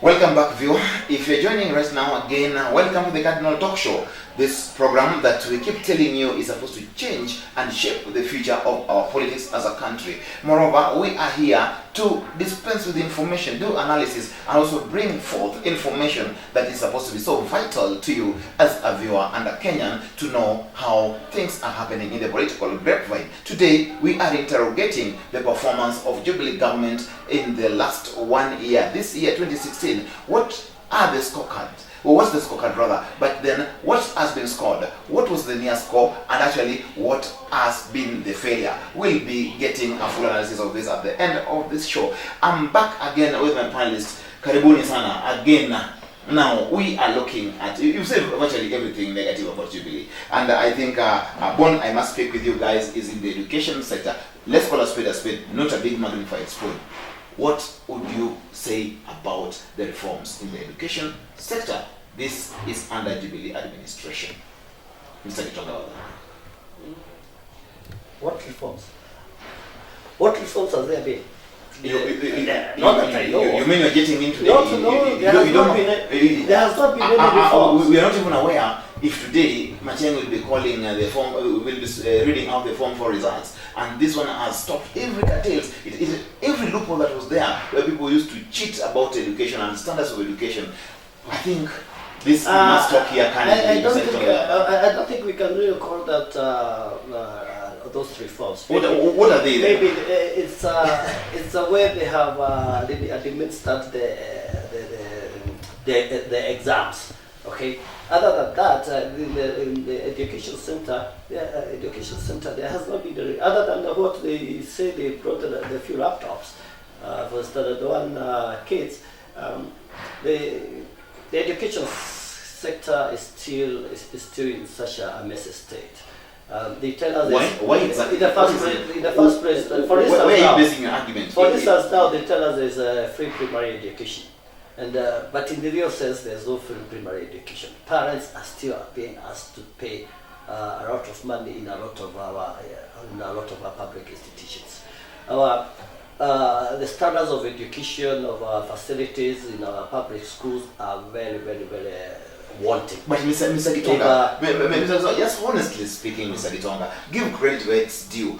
Welcome back, viewer. If you're joining right now again, welcome to the Cardinal Talk Show. This program that we keep telling you is supposed to change and shape the future of our politics as a country. Moreover, we are here to dispense with information, do analysis, and also bring forth information that is supposed to be so vital to you as a viewer and a Kenyan to know how things are happening in the political grapevine. Today, we are interrogating the performance of Jubilee government in the last 1 year. This year, 2016, what are the scorecards? Well, what's the scorecard rather? But then, what has been scored? What was the near score? And actually, what has been the failure? We'll be getting a full analysis of this at the end of this show. I'm back again with my panelists. Karibuni sana again. Now, we are looking at, you said virtually everything negative about Jubilee. And I think, one I must speak with you guys is in the education sector. Let's call a spade, not a big magnified spoon. What would you say about the reforms in the education sector? This is under Jubilee administration. Mr. Gitonga. What reforms? What reforms have there been? You mean you're getting into the... No, there has not been any reforms. We are not even aware if today Macheng will be calling the form, will be reading out the form for results. And this one has stopped every details. Every loophole that was there, where people used to cheat about education and standards of education. I think this must stop here. I don't think we can really call that those reforms. What are they? Maybe it's a way they have administered the exams. Okay. Other than that, in the education center, there has not been other than what they say they brought the few laptops for standard 1 kids. The education sector is still in such a messy state. They tell us why exactly? In the first place, for instance, where are you basing your argument? For instance, now they tell us there's a free primary education. And but in the real sense, there's no free primary education. Parents are still being asked to pay a lot of money in a lot of our public institutions. The standards of education of our facilities in our public schools are very, very, very wanting. But Mr. Gitonga, just honestly speaking, Mr. Gitonga, give credit where it's due.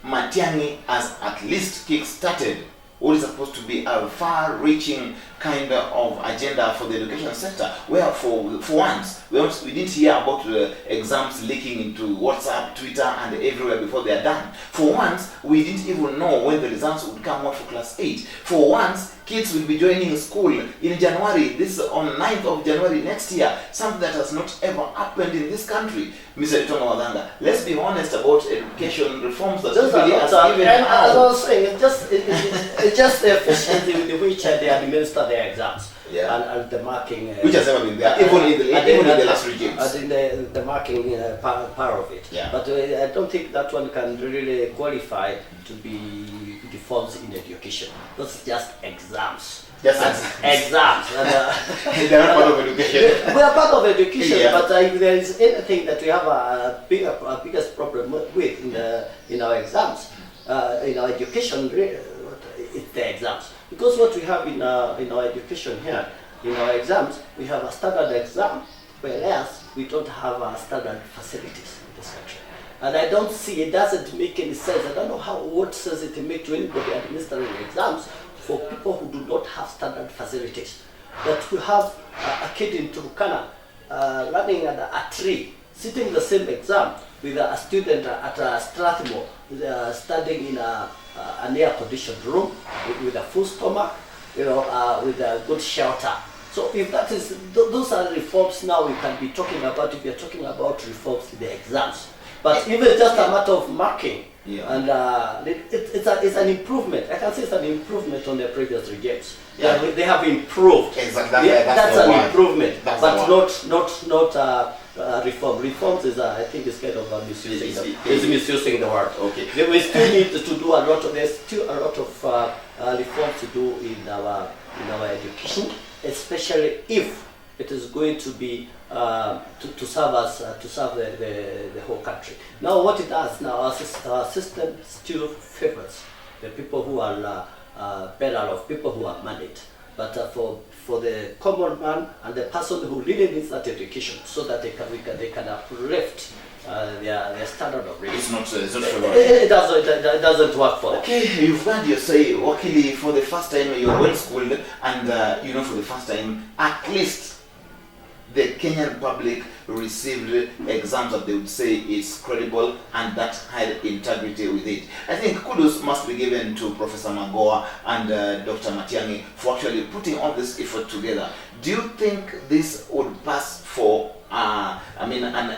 Matiang'i has at least kick-started what is supposed to be a far-reaching kind of agenda for the education sector, where for once, we didn't hear about the exams leaking into WhatsApp, Twitter, and everywhere before they are done. For once, we didn't even know when the results would come out for class 8. For once, kids will be joining school in January, this on 9th of January next year, something that has not ever happened in this country. Mr. Gitonga Wadanga, let's be honest about education reforms that really has given out. As I was saying, it's just the efficiency with which they administer their exams. Yeah. And the marking, which has never been there, even in the last regimes. In the marking part of it. Yeah. But I don't think that one can really qualify to be reforms in education. Those just exams. Yes, exams. They are not part of education. We are part of education, yeah. But if there is anything that we have a biggest problem with in our exams, in our education, it's the exams. Because what we have in our education here, in our exams, we have a standard exam, whereas we don't have standard facilities in this country. And I don't see, it doesn't make any sense. I don't know what sense it makes to anybody administering exams for people who do not have standard facilities. That we have a kid in Turkana running at a tree, sitting in the same exam with a student at Strathmore, studying in an air-conditioned room with a full stomach, with a good shelter. So if that is, those are reforms now we can be talking about if you're talking about reforms in the exams. But if it's just a matter of marking, and it's an improvement. I can say it's an improvement on the previous regimes. Yeah, they have improved. Exactly. That's an improvement, but not reform. Reforms is, I think, is kind of misusing the word. Okay. We still need to do a lot of. There's still a lot of reforms to do in our education, especially if it is going to be to serve the whole country. Now, what it does now, our system still favors the people who are better off, people who are managed. but for the common man and the person who really needs that education, so that they can uplift their standard of living. It's not for It doesn't work for them. Okay, you've heard you say, Okello, for the first time you're well schooled, and for the first time, at least the Kenyan public received exams that they would say is credible and that had integrity with it. I think kudos must be given to Professor Magoa and Dr. Matiang'i for actually putting all this effort together. Do you think this would pass for an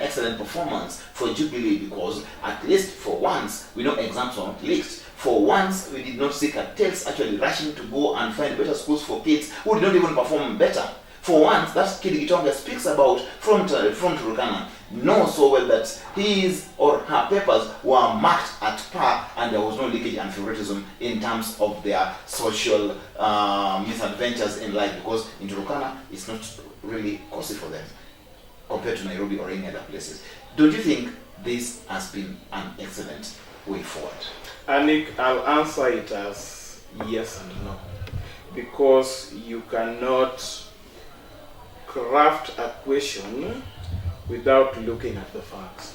excellent performance for Jubilee? Because at least for once, we know exams were not leaked. For once, we did not see cartels actually rushing to go and find better schools for kids who did not even perform better. For once, that kid Gitonga speaks about from Turkana knows so well that his or her papers were marked at par and there was no leakage and favoritism in terms of their social misadventures in life, because in Turkana it's not really costly for them compared to Nairobi or any other places. Don't you think this has been an excellent way forward? Anik, I'll answer it as yes and no, because you cannot craft a question without looking at the facts.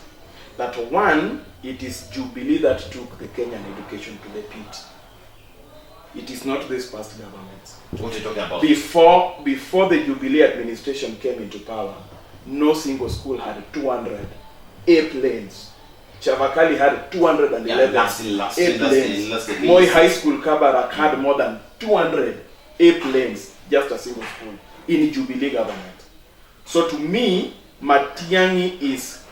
That one, it is Jubilee that took the Kenyan education to the pit. It is not this past government. What are you talking about? Before the Jubilee administration came into power, no single school had 200 airplanes. Chavakali had 211 airplanes. Moi High School Kabarak had more than 200 airplanes, just a single school, in Jubilee government. So to me, Matiang'i is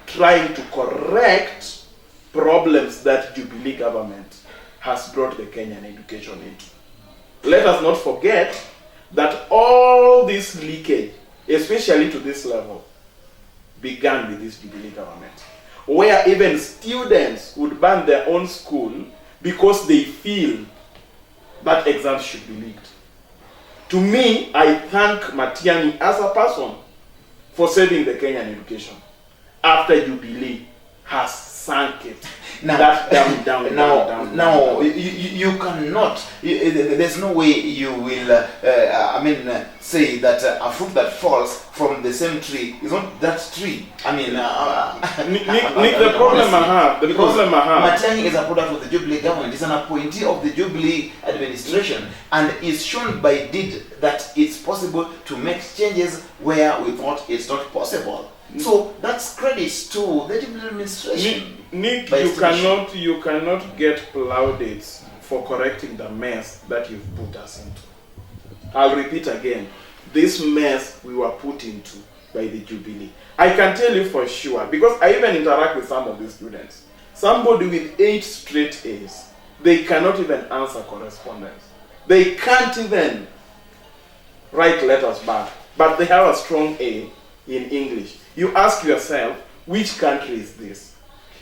trying to correct problems that Jubilee government has brought the Kenyan education into. Let us not forget that all this leakage, especially to this level, began with this Jubilee government, where even students would ban their own school because they feel that exams should be leaked. To me, I thank Matiang'i as a person for saving the Kenyan education after Jubilee has sunk it. Now, down. You cannot. There's no way you will. Say that a fruit that falls from the same tree is not that tree. Nick, the problem I have. Matiang'i is a product of the Jubilee government. He's an appointee of the Jubilee administration, and is shown by deed that it's possible to make changes where we thought it's not possible. So that's credit to the Jubilee administration. Nick, you cannot get plaudits for correcting the mess that you've put us into. I'll repeat again. This mess we were put into by the Jubilee. I can tell you for sure, because I even interact with some of the students. Somebody with 8 straight A's, they cannot even answer correspondence. They can't even write letters back, but they have a strong A in English. You ask yourself, which country is this?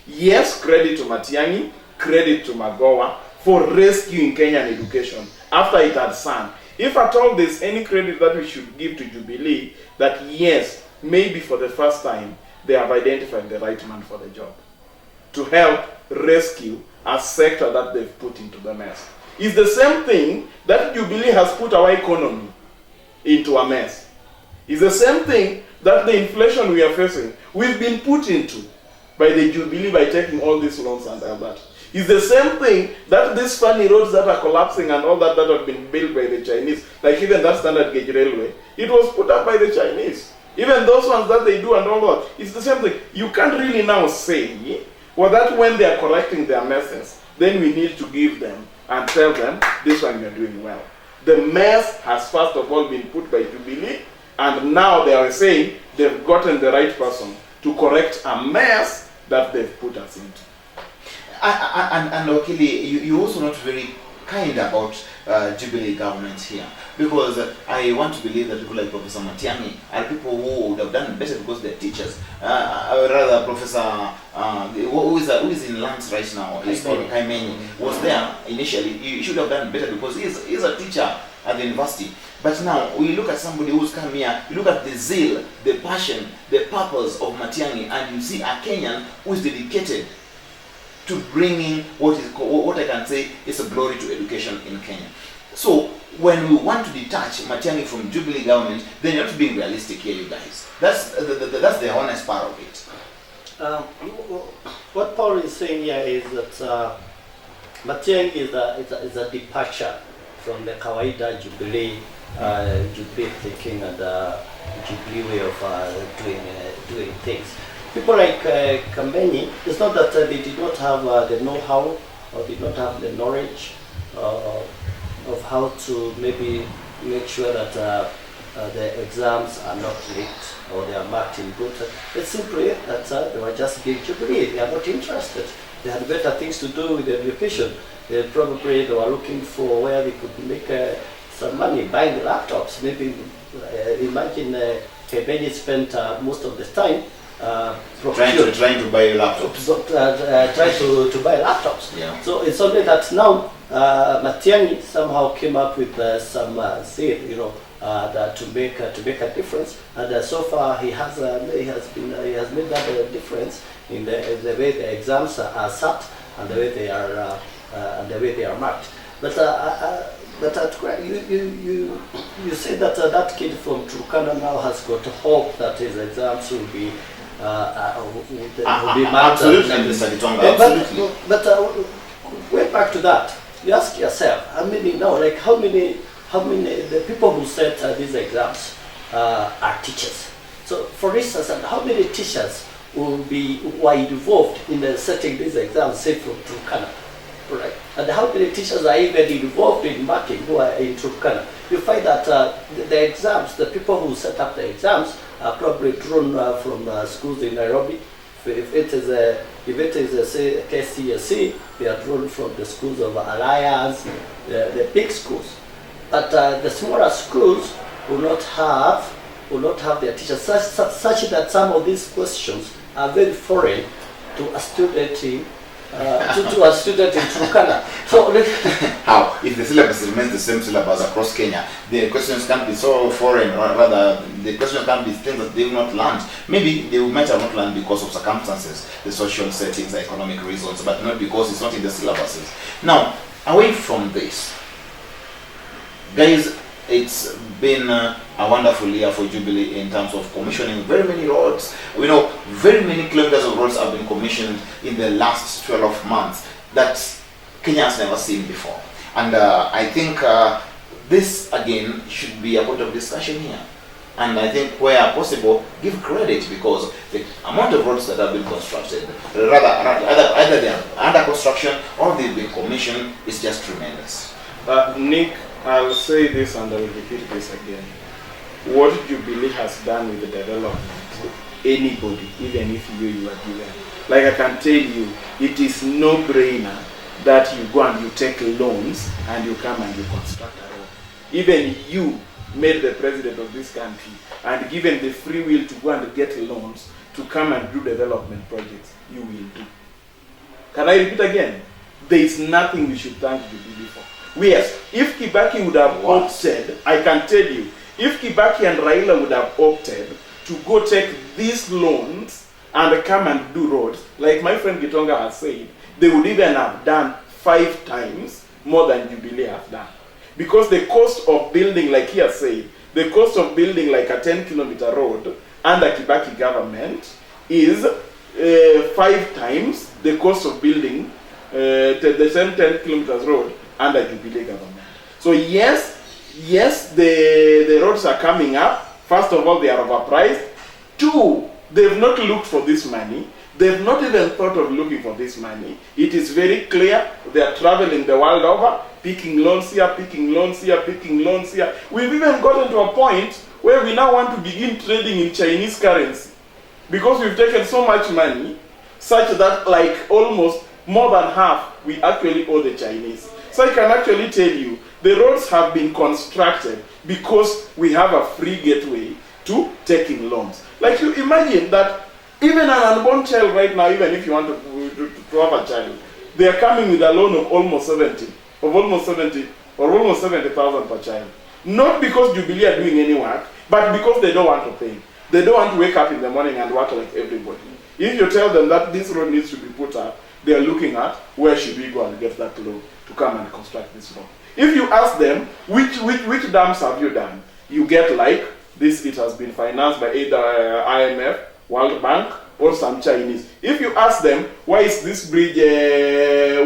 Yes, credit to Matiang'i, credit to Magoa for rescuing Kenyan education after it had sunk. If at all there's any credit that we should give to Jubilee, that yes, maybe for the first time, they have identified the right man for the job to help rescue a sector that they've put into the mess. It's the same thing that Jubilee has put our economy into a mess. It's the same thing that the inflation we are facing, we've been put into by the Jubilee by taking all these loans and all that. It's the same thing that these funny roads that are collapsing and all that have been built by the Chinese, like even that standard gauge railway, it was put up by the Chinese. Even those ones that they do and all that, it's the same thing. You can't really now say, well, that when they are correcting their messes, then we need to give them and tell them, this one you're doing well. The mess has first of all been put by Jubilee, and now they are saying they've gotten the right person to correct a mess that they've put us into. And Okello, you're also not very kind about Jubilee government here, because I want to believe that people like Professor Matiang'i are people who would have done better because they're teachers. Rather, Professor who is in Lance right now, Kaimeni, was there initially. He should have done better because he's a teacher at the university. But now we look at somebody who's come here, you look at the zeal, the passion, the purpose of Matiang'i, and you see a Kenyan who is dedicated to bringing what I can say is a glory to education in Kenya. So when we want to detach Matiang'i from Jubilee government, then you're not being realistic here, you guys. That's the honest part of it. What Paul is saying here is that Matiang'i is a departure from the Kawaida Jubilee thinking and Jubilee way of doing things. People like Kambeni, it's not that they did not have the know-how or did not have the knowledge of how to maybe make sure that the exams are not leaked or they are marked in good. It's simply that they were just being Jubilee. They are not interested. They had better things to do with education. They were looking for where they could make some money buying laptops. Maybe imagine Kambeni spent most of the time trying to buy laptops. Trying to buy laptops. Yeah. So it's only that now Matiang'i somehow came up with some zeal, that to make a difference, and so far he has made that difference in the way the exams are sat and the way they are marked. But you say that that kid from Turkana now has got hope that his exams will be marked. Absolutely, Mr. Gitonga, absolutely. But going back to that, you ask yourself, how many the people who set these exams are teachers. So, for instance, how many teachers were involved in setting these exams, say from Turkana? Right. And how many teachers are even involved in marking who are in Turkana? You find that the exams, the people who set up the exams are probably drawn from schools in Nairobi. If it is a KCSE, they are drawn from the schools of Alliance, the big schools. But the smaller schools will not have their teachers, such that some of these questions are very foreign to a student in Turkana. So how? If the syllabus remains the same syllabus across Kenya, the questions can't be so foreign, or rather, the questions can't be things that they will not learn. Maybe they might have not learned because of circumstances, the social settings, the economic reasons, but not because it's not in the syllabuses. Now, away from this, guys, it's been a wonderful year for Jubilee in terms of commissioning very many roads. We know very many kilometers of roads have been commissioned in the last 12 months that Kenya has never seen before. And I think this again should be a point of discussion here. And I think where possible, give credit, because the amount of roads that have been constructed, either they are under construction or they've been commissioned, is just tremendous. Nick, I'll say this and I'll repeat this again. What Jubilee has done with the development, anybody, even if you are given, like I can tell you, it is no-brainer that you go and you take loans and you come and you construct a road. Even you made the president of this country and given the free will to go and get loans to come and do development projects, you will do. Can I repeat again? There is nothing we should thank Jubilee for. Yes, if Kibaki would have opted, I can tell you, if Kibaki and Raila would have opted to go take these loans and come and do roads, like my friend Gitonga has said, they would even have done 5 times more than Jubilee have done. Because the cost of building, like he has said, the cost of building like a 10-kilometer road under Kibaki government is 5 times the cost of building the same 10 kilometers road under Jubilee government. So yes, the roads are coming up. First of all, they are overpriced. 2, they've not looked for this money. They've not even thought of looking for this money. It is very clear they are traveling the world over, picking loans here, picking loans here, picking loans here. We've even gotten to a point where we now want to begin trading in Chinese currency, because we've taken so much money, such that like almost more than half we actually owe the Chinese. So I can actually tell you, the roads have been constructed because we have a free gateway to taking loans. Like, you imagine that even an unborn child right now, even if you want to have a child, they are coming with a loan of almost 70,000 per child. Not because Jubilee are doing any work, but because they don't want to pay. They don't want to wake up in the morning and work like everybody. If you tell them that this road needs to be put up, they are looking at where should we go and get that loan to come and construct this road. If you ask them, which dams have you done? You get like, this, it has been financed by either IMF, World Bank, or some Chinese. If you ask them, why is this bridge,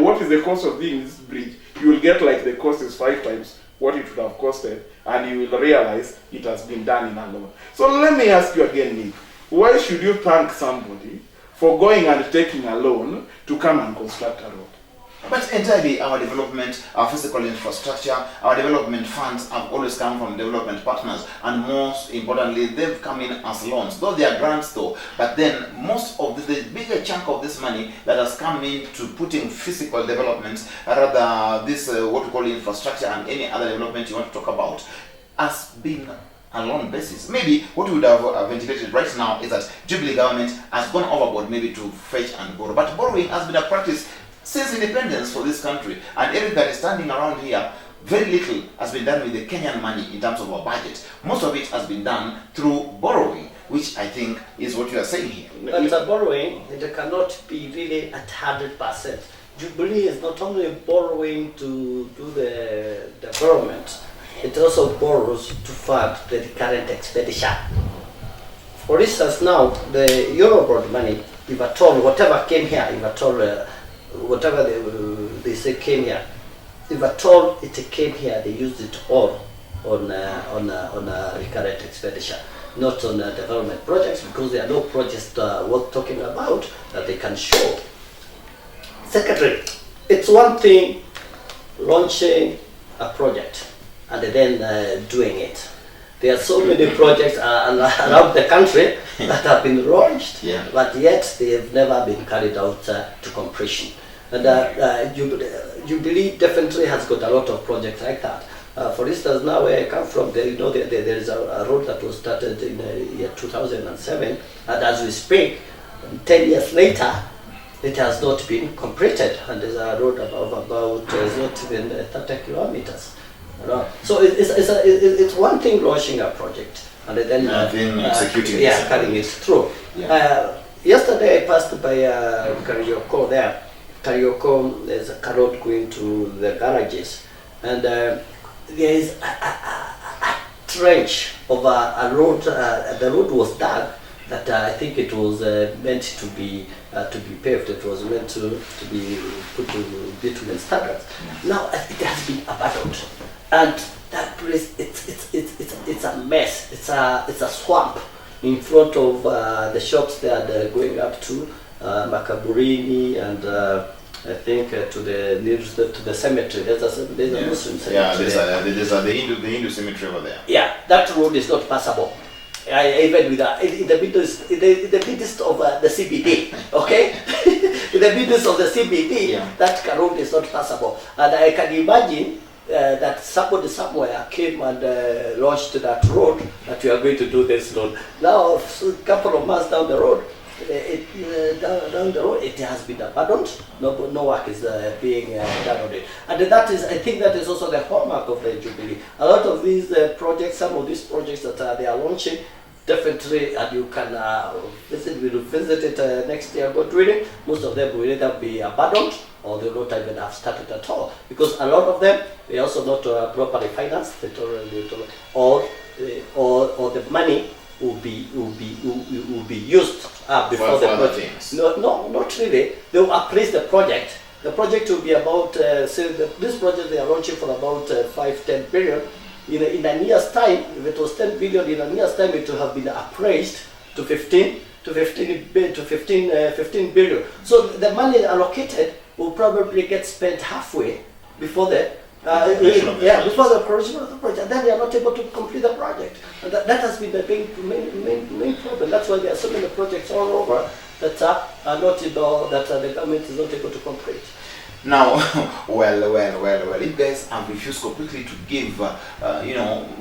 what is the cost of doing this bridge? You will get like the cost is 5 times what it would have costed, and you will realize it has been done in a loan. So let me ask you again, Nick, why should you thank somebody for going and taking a loan to come and construct a road? But entirely our development, our physical infrastructure, our development funds have always come from development partners, and most importantly, they've come in as loans. Though they are grants though, but then most of the bigger chunk of this money that has come into putting physical development, rather this what we call infrastructure and any other development you want to talk about, has been a loan basis. Maybe what we would have ventilated right now is that Jubilee government has gone overboard maybe to fetch and borrow. But borrowing has been a practice since independence for this country, and everything that is standing around here, very little has been done with the Kenyan money in terms of our budget. Most of it has been done through borrowing, which I think is what you are saying here. But borrowing, it cannot be really at 100%. Jubilee is not only borrowing to do the development, it also borrows to fund the current expenditure. For instance, now the Eurobond money, if at all, whatever came here, if at all, whatever they say came here, if at all it came here, they used it all on recurrent expenditure, not on development projects, because there are no projects worth talking about that they can show. Secondly, it's one thing launching a project and then doing it. There are so many projects around the country that have been launched, but yet they have never been carried out to completion. And Jubilee definitely has got a lot of projects like that. For instance, now where I come from, there is a road that was started in the year 2007, and as we speak, 10 years later, it has not been completed, and there's a road of about it's not even 30 kilometers. So it's one thing launching a project and then executing carrying it through. Yesterday I passed by Karioko there. Karioko, there's a road going to the garages, and there is a trench of a road. The road was dug, that I think it was meant to be paved. It was meant to be put to bitumen standards. Now it has been abandoned, and that place it's a mess. It's a swamp in front of the shops that are going up to Makaburini and I think to the cemetery. There's a Muslim cemetery. Yeah, there's the Hindu cemetery over there. Yeah, that road is not passable. Even with in the midst of the CBD, okay? In the midst of the CBD, that road is not passable. And I can imagine that somebody somewhere came and launched that road, that we are going to do this road. Now, a couple of months down the road, down the road, it has been abandoned. No work is being done on it, and that is, I think, that is also the hallmark of the Jubilee. A lot of these projects, some of these projects that they are launching, definitely, and you can visit it next year. Go through it. Most of them will either be abandoned or they will not even have started at all, because a lot of them they are also not properly financed, or the money will be used before the project. No, not really. They will appraise the project. The project will be about this project they are launching for about 5-10 billion. In a year's time, if it was 10 billion, in a year's time it will have been appraised to 15 billion. So the money allocated will probably get spent halfway before the before the correction of the project, and then they are not able to complete the project. And that has been the main problem. That's why there are so many projects all over that are not that the government is not able to complete. Now, well, you guys have refused completely to give,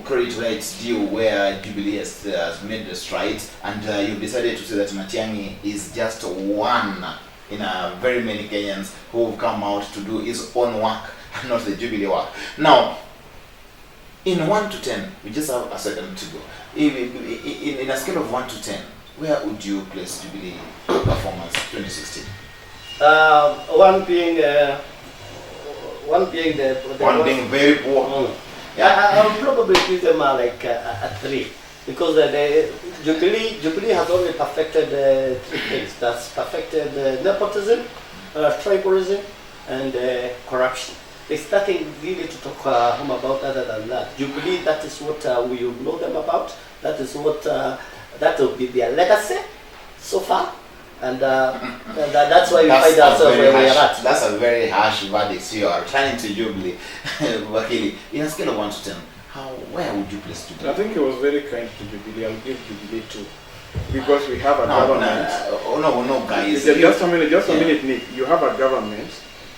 credit where it's due, where Jubilee has made the strides, and you've decided to say that Matiang'i is just one in very many Kenyans who have come out to do his own work, not the Jubilee work. Now, in 1 to 10, we just have a second to go. In a scale of 1 to 10, where would you place Jubilee performance 2016? 1 being one being the One being very poor. I will probably give them like a 3 because the Jubilee has only perfected 3 things. That's perfected nepotism, tribalism, and corruption. There's nothing really to talk home about other than that. Jubilee, that is what we know them about. That is what that will be their legacy so far. And that's why we find ourselves where we are at. That's a very harsh verdict. You are turning to Jubilee. Wakili, in a scale of 1 to 10, where would you place Jubilee? I think it was very kind to Jubilee. I'll give Jubilee 2. Because we have a government. No, guys. Just a minute, Nick. You have a government.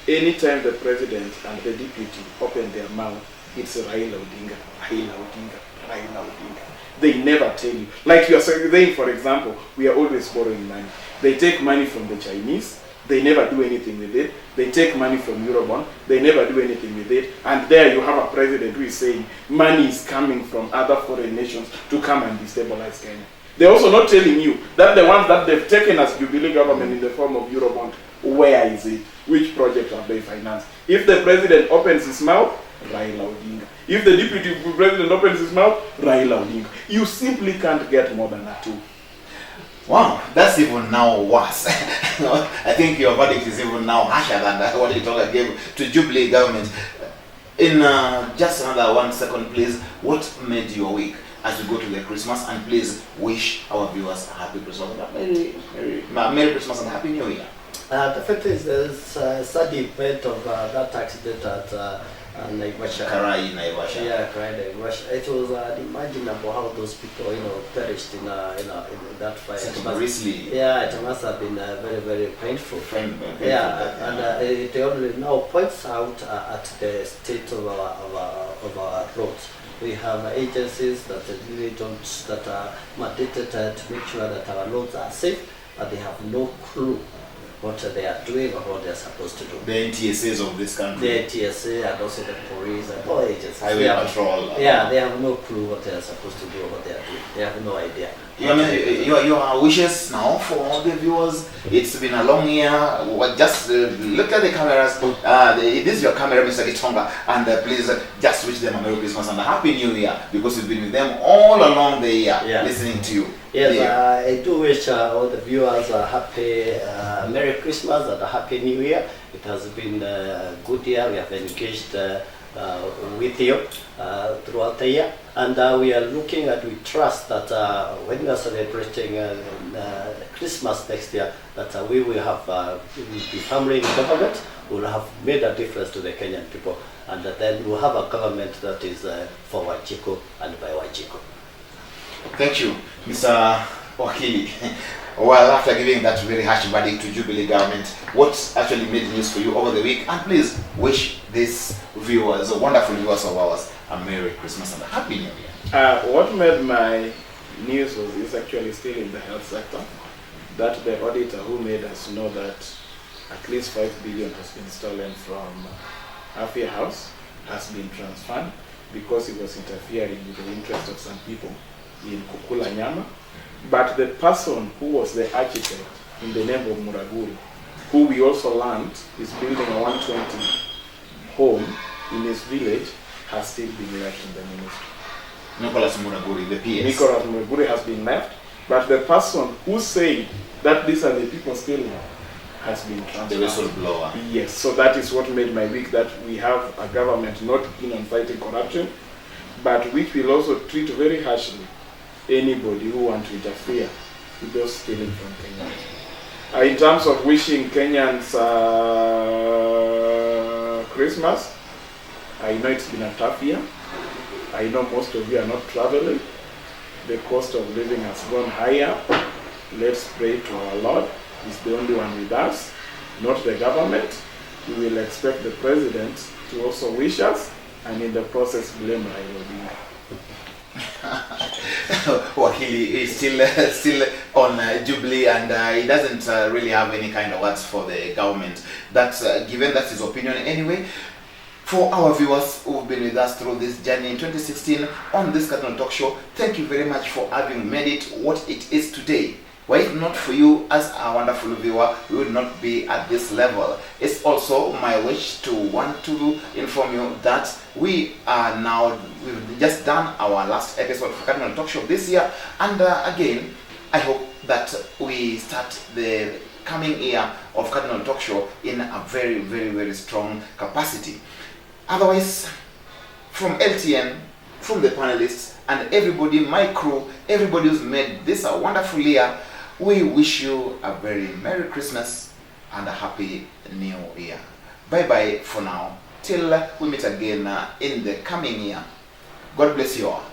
Anytime the president and the deputy open their mouth, it's Raila Odinga, Raila Odinga, Raila Odinga. They never tell you. Like you are saying, for example, we are always borrowing money. They take money from the Chinese. They never do anything with it. They take money from Eurobond. They never do anything with it. And there you have a president who is saying money is coming from other foreign nations to come and destabilize Kenya. They're also not telling you that the ones that they've taken as Jubilee government in the form of Eurobond, where is it? Which project have they financed? If the president opens his mouth, Raila Odinga. If the deputy president opens his mouth, Raila Odinga. You simply can't get more than a 2. Wow, that's even now worse. I think your verdict is even now harsher than what you gave to Jubilee government. In just another 1 second, please, what made your week as we go to the Christmas? And please wish our viewers a happy Christmas, Merry Christmas and Happy New Year. The fact is, there's a sad event of that accident at Naivasha. Naivasha. Yeah, Naivasha. It was unimaginable how those people, perished in that fire. Yeah, it must have been very, very painful. Yeah, and it only now points out at the state of our roads. We have agencies that really that are mandated to make sure that our roads are safe, but they have no clue what they are doing or what they are supposed to do. The NTSAs of this country. The NTSA and also the police and all agencies. Highway patrol. Yeah, they have no clue what they are supposed to do or what they are doing. They have no idea. Your wishes now for the viewers. It's been a long year. Just look at the cameras. This is your camera, Mr. Gitonga, and please just wish them a Merry Christmas and a Happy New Year, because we've been with them all along the year, listening to you. Yes, I do wish all the viewers a happy Merry Christmas and a Happy New Year. It has been a good year. We have engaged with you throughout the year, and we are looking at, we trust that when we are celebrating Christmas next year, that we will have be firmly in government, we will have made a difference to the Kenyan people, and then we'll have a government that is for Wajiko and by Wajiko. Thank you, Mr. Okello. Well, after giving that very harsh verdict to Jubilee government, what actually made news for you over the week? And please wish these viewers, wonderful viewers of ours, a Merry Christmas and a Happy New Year. What made my news is actually still in the health sector. That the auditor who made us know that at least 5 billion has been stolen from Afia House has been transferred because it was interfering with the interest of some people in Kukula Nyama. But the person who was the architect in the name of Muraguri, who we also learned is building a 120 home in his village, has still been left in the ministry. Nicholas Muraguri, the PS. Nicholas Muraguri has been left, but the person who said that these are the people stealing has been transferred. The whistleblower. Yes, so that is what made my week, that we have a government not keen on fighting corruption, but which will also treat very harshly anybody who wants to interfere with those stealing from Kenya. In terms of wishing Kenyans Christmas, I know it's been a tough year. I know most of you are not traveling. The cost of living has gone higher. Let's pray to our Lord. He's the only one with us, not the government. We will expect the president to also wish us, and in the process blame Raila Odinga. He is still on Jubilee, and he doesn't really have any kind of words for the government. That's given that's his opinion anyway. For our viewers who've been with us through this journey in 2016 on this Cardinal Talk Show, thank you very much for having made it what it is today. Were it not for you as a wonderful viewer, we would not be at this level. It's also my wish to want to inform you that we've just done our last episode for Cardinal Talk Show this year, and again, I hope that we start the coming year of Cardinal Talk Show in a very, very, very strong capacity. Otherwise, from LTN, from the panelists, and everybody, my crew, everybody who's made this a wonderful year, we wish you a very Merry Christmas and a Happy New Year. Bye bye for now, till we meet again in the coming year. God bless you all.